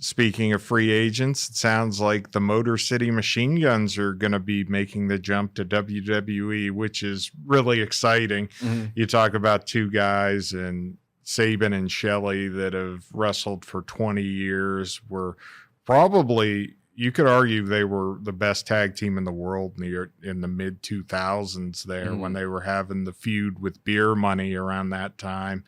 speaking of free agents, it sounds like the Motor City Machine Guns are going to be making the jump to WWE, which is really exciting. Mhm. You talk about two guys and Saban and Shelley that have wrestled for 20 years, were probably, you could argue they were the best tag team in the world in the mid 2000s there when they were having the feud with Beer Money around that time.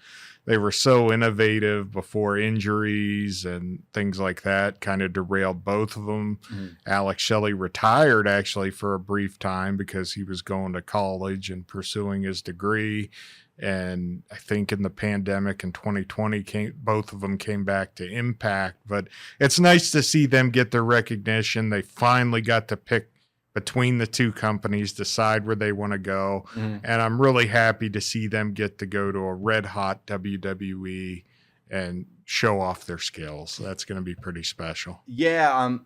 They were so innovative before injuries and things like that kind of derailed both of them. Alex Shelley retired actually for a brief time because he was going to college and pursuing his degree. And I think in the pandemic in 2020, both of them came back to Impact. But it's nice to see them get their recognition. They finally got to pick between the two companies, decide where they want to go. And I'm really happy to see them get to go to a red hot WWE and show off their skills. That's going to be pretty special. Yeah,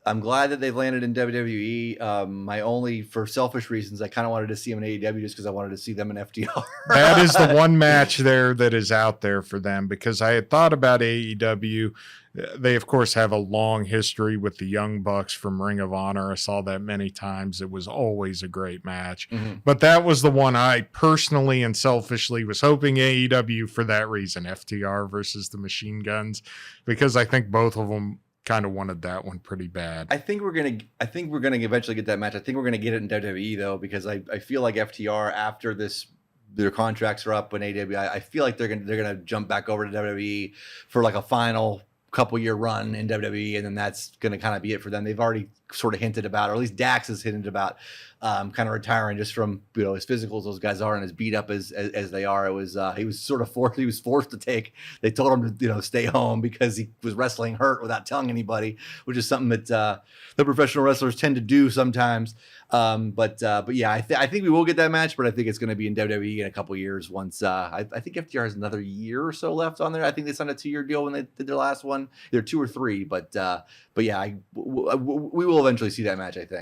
I'm glad that they've landed in WWE. My only, for selfish reasons, I kind of wanted to see them in AEW just because I wanted to see them in FTR. That is the one match there that is out there for them, because I had thought about AEW. They, of course, have a long history with the Young Bucks from Ring of Honor. I saw that many times. It was always a great match. But that was the one I personally and selfishly was hoping AEW for that reason, FTR versus the Machine Guns, because I think both of them kind of wanted that one pretty bad. I think we're gonna eventually get that match. I think we're gonna get it in WWE though, because I feel like FTR, after their contracts are up in AEW, I feel like they're gonna jump back over to WWE for like a final couple year run in WWE, and then that's gonna kind of be it for them. They've already sort of hinted about, or at least Dax has hinted about, kind of retiring just from, you know, as physical as those guys are and as beat up as they are. It was he was forced to take. They told him to, you know, stay home because he was wrestling hurt without telling anybody, which is something that the professional wrestlers tend to do sometimes. But yeah, I think we will get that match, but I think it's going to be in WWE in a couple years. Once I think FTR has another year or so left on there. I think they signed a 2-year deal when they did their last one. They're 2 or 3, but yeah, we will eventually see that match, I think.